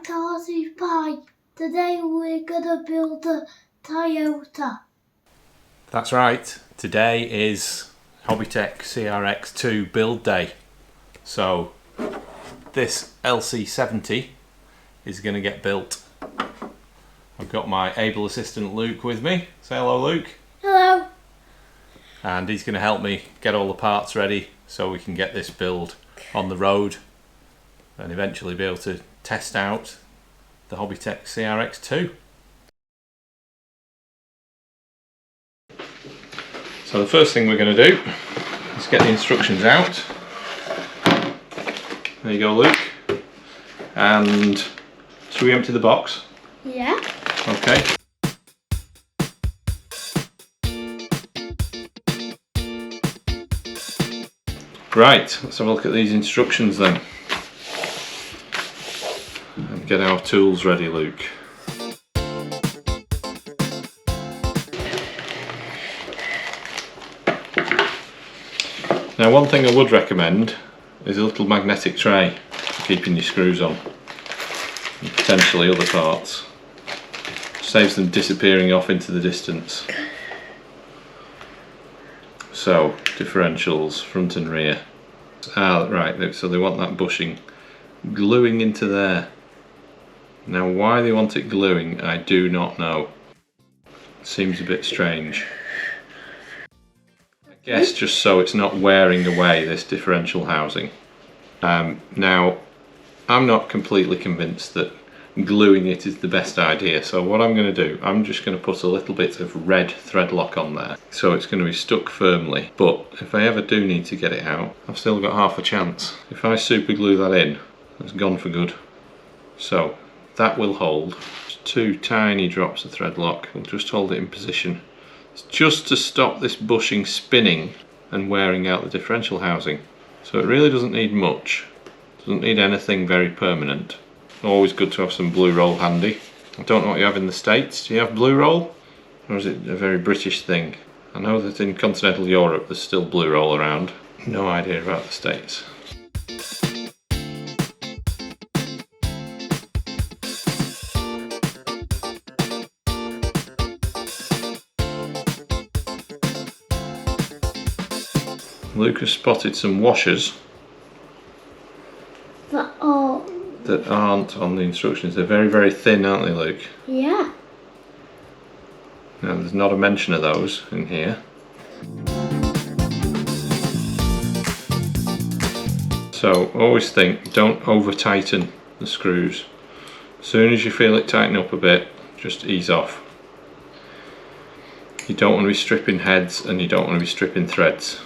to Ozzy's Pie. Today we're gonna build a Toyota. That's right, today is Hobbytech CRX2 build day. So this LC70 is going to get built. I've got my able assistant Luke with me. Say hello, Luke. Hello. And he's going to help me get all the parts ready so we can get this build on the road and eventually be able to test out the Hobbytech CRX2. So the first thing we're going to do is get the instructions out. There you go, Luke. And should we empty the box? Yeah. Okay. Right, let's have a look at these instructions then. And get our tools ready, Luke. Now, one thing I would recommend is a little magnetic tray for keeping your screws on, and potentially other parts. Saves them disappearing off into the distance. So, differentials, front and rear. Ah, right, so they want that bushing gluing into there. Now, why they want it gluing, I do not know. Seems a bit strange. I guess just so it's not wearing away this differential housing. Now, I'm not completely convinced that gluing it is the best idea, so what I'm going to do, I'm just going to put a little bit of red thread lock on there so it's going to be stuck firmly, but if I ever do need to get it out, I've still got half a chance. If I super glue that in, it's gone for good. So that will hold. Just 2 tiny drops of thread lock will just hold it in position. It's just to stop this bushing spinning and wearing out the differential housing. So it really doesn't need much. Doesn't need anything very permanent. Always good to have some blue roll handy. I don't know what you have in the States. Do you have blue roll? Or is it a very British thing? I know that in continental Europe there's still blue roll around. No idea about the States. Luke has spotted some washers that aren't on the instructions. They're very, very thin, aren't they, Luke? Yeah. Now, there's not a mention of those in here. So, always think, don't over tighten the screws. As soon as you feel it tighten up a bit, just ease off. You don't want to be stripping heads and you don't want to be stripping threads.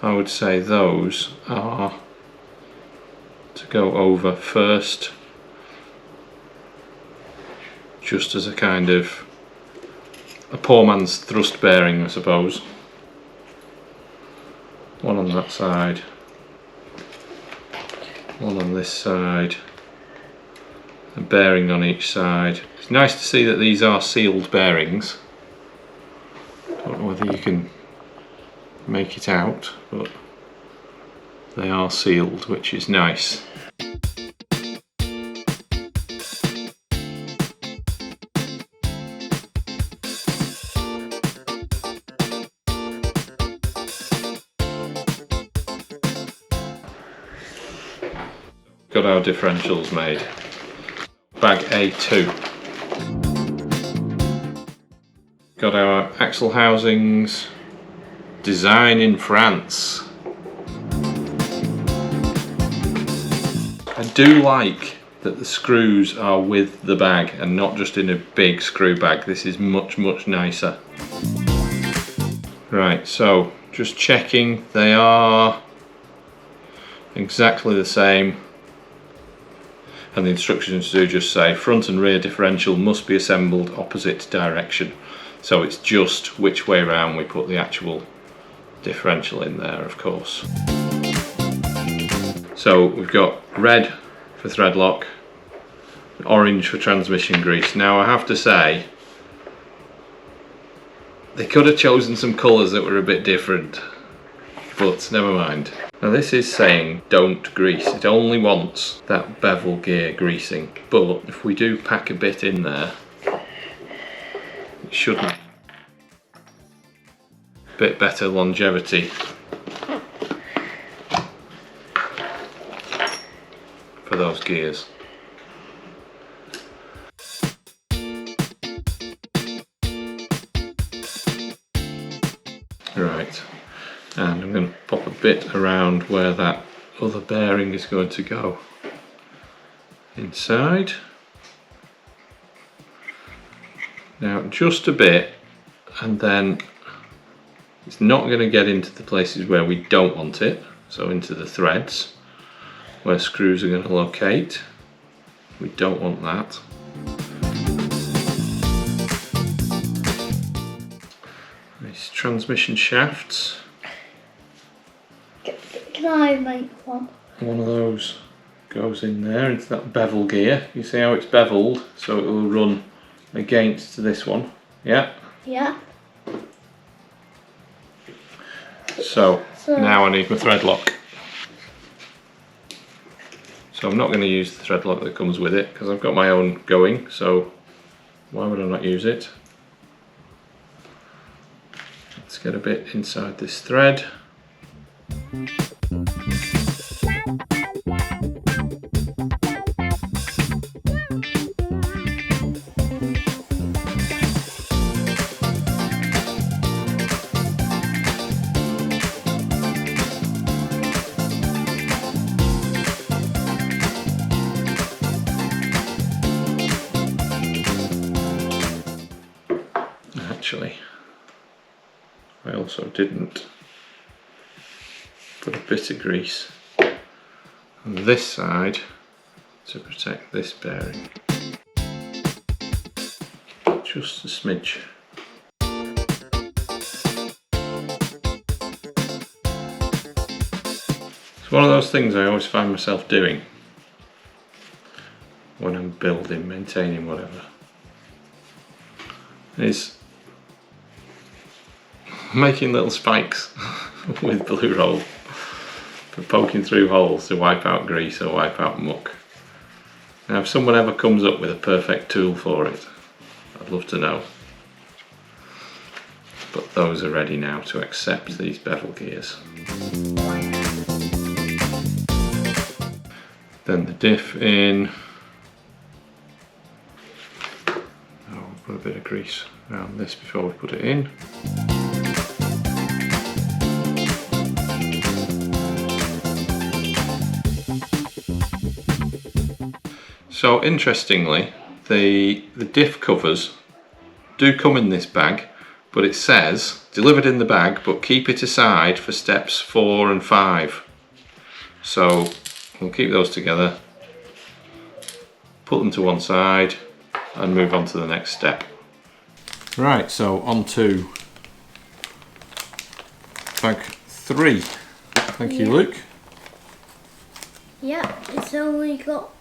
I would say those are to go over first, just as a kind of a poor man's thrust bearing, I suppose. One on that side, one on this side, a bearing on each side. It's nice to see that these are sealed bearings. Don't know whether you can make it out, but they are sealed, which is nice. Got our differentials made. Bag A2. Got our axle housings. Design in France. I do like that the screws are with the bag and not just in a big screw bag. This is much, much nicer. Right, so just checking, they are exactly the same. And the instructions do just say front and rear differential must be assembled opposite direction. So it's just which way round we put the actual differential in there, of course. So we've got red for thread lock, orange for transmission grease. Now I have to say, they could have chosen some colours that were a bit different. but never mind. Now this is saying don't grease, it only wants that bevel gear greasing, but if we do pack a bit in there, it should make a bit better longevity for those gears. Right, and I'm going to pop a bit around where that other bearing is going to go. Inside. Now just a bit, and then it's not going to get into the places where we don't want it, so into the threads where screws are going to locate. We don't want that. These transmission shafts. Can I make one? One of those goes in there into that bevel gear. You see how it's beveled, so it will run against this one. Yeah? Yeah. So now I need my thread lock. So I'm not going to use the thread lock that comes with it because I've got my own going, so why would I not use it? Let's get a bit inside this thread. Actually, I also didn't put a bit of grease on this side to protect this bearing. Just a smidge. It's one of those things I always find myself doing when I'm building, maintaining whatever, is making little spikes with blue roll for poking through holes to wipe out grease or wipe out muck. Now if someone ever comes up with a perfect tool for it, I'd love to know. But those are ready now to accept these bevel gears. Then the diff in. Oh, we'll put a bit of grease around this before we put it in. So interestingly, the diff covers do come in this bag, but it says delivered in the bag, but keep it aside for steps 4 and 5. So we'll keep those together, put them to one side and move on to the next step. Right, so on to bag 3. Thank you, Luke. Yeah, it's only got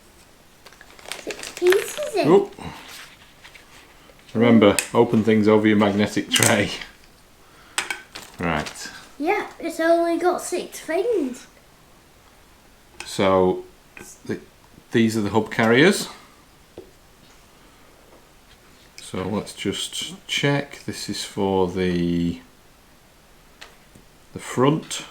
6 pieces in. Oh. Remember, open things over your magnetic tray. Right. Yeah, it's only got 6 things. So these are the hub carriers. So let's just check. This is for the front.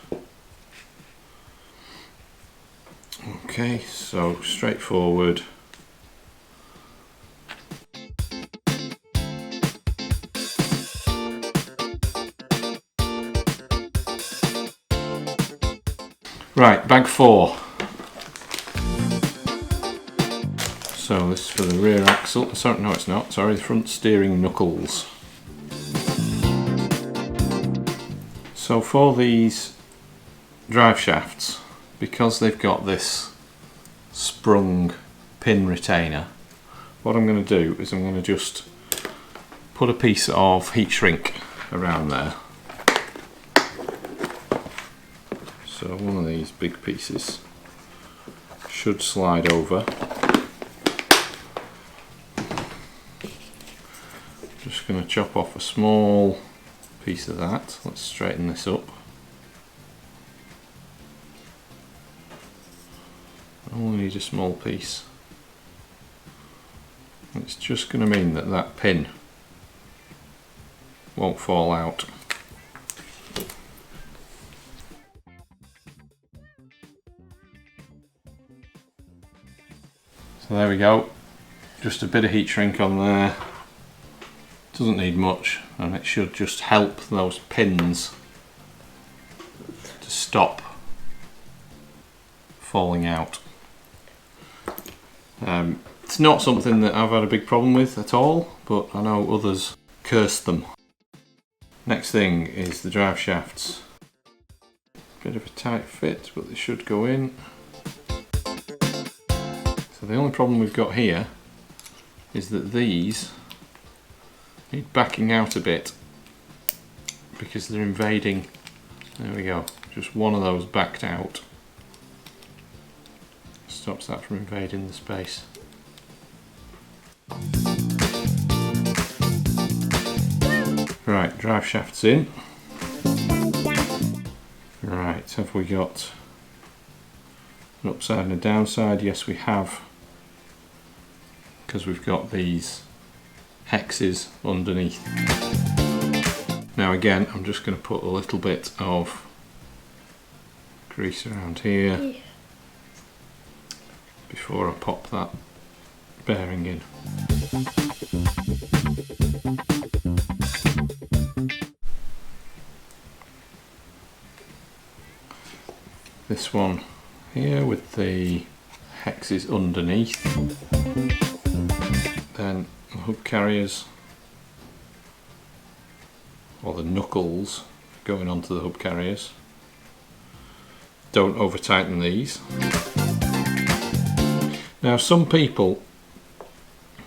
Okay, so straightforward. Right, bag 4. So this is for the rear axle. Sorry, no it's not. Sorry, the front steering knuckles. So for these drive shafts, because they've got this sprung pin retainer, what I'm going to do is I'm going to just put a piece of heat shrink around there. So one of these big pieces should slide over. Just going to chop off a small piece of that. Let's straighten this up. only need a small piece. It's just going to mean that that pin won't fall out. So there we go, just a bit of heat shrink on there, doesn't need much, and it should just help those pins to stop falling out. It's not something that I've had a big problem with at all, but I know others curse them. Next thing is the drive shafts. Bit of a tight fit, but they should go in. So the only problem we've got here is that these need backing out a bit because they're invading. There we go, just one of those backed out. Stops that from invading the space. Right, drive shafts in. Right, have we got an upside and a downside? Yes, we have, because we've got these hexes underneath. Now again, I'm just going to put a little bit of grease around here before I pop that bearing in. This one here with the hexes underneath, then the hub carriers, or the knuckles going onto the hub carriers. Don't over tighten these. Now some people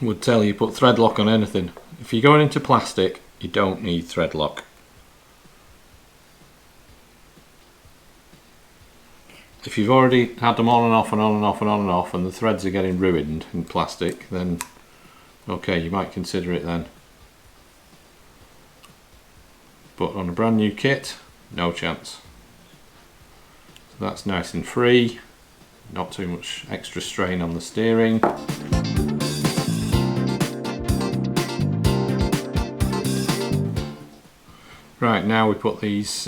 would tell you put thread lock on anything. If you're going into plastic, you don't need thread lock. If you've already had them on and off and on and off and on and off and the threads are getting ruined in plastic, then okay, you might consider it then. But on a brand new kit, no chance. So that's nice and free, not too much extra strain on the steering. Right, now we put these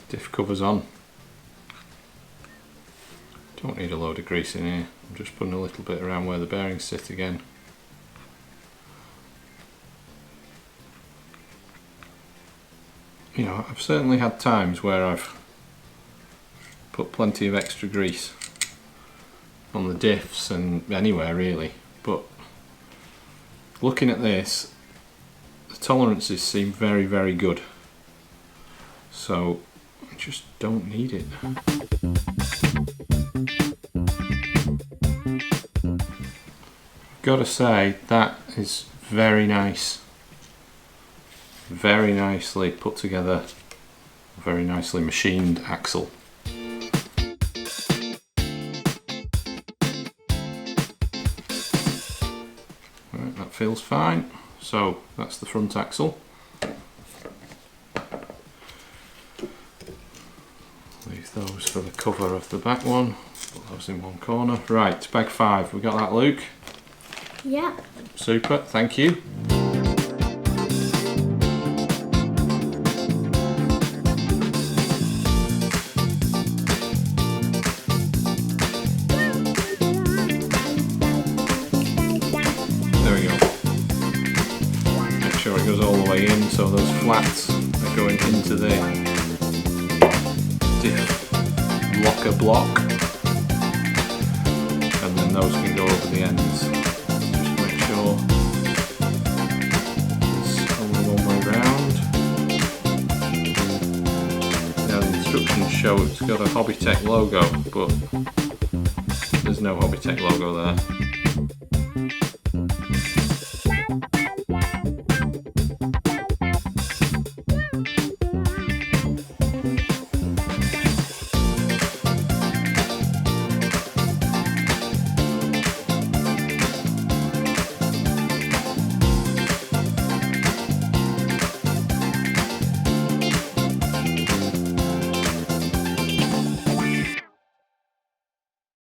diff covers on. Don't need a load of grease in here, I'm just putting a little bit around where the bearings sit again. You know, I've certainly had times where I've put plenty of extra grease on the diffs and anywhere really, but looking at this, the tolerances seem very, very good. So I just don't need it. Gotta say, that is very nice. Very nicely put together, very nicely machined axle. Right, that feels fine. So that's the front axle. Leave those for the cover of the back one. Put those in one corner. Right, bag 5. We got that, Luke? Yeah. Super, thank you. Sure it goes all the way in, so those flats are going into the diff locker block, and then those can go over the ends. Just make sure it's only one way round. Now the instructions show it's got a Hobbytech logo, but there's no Hobbytech logo there.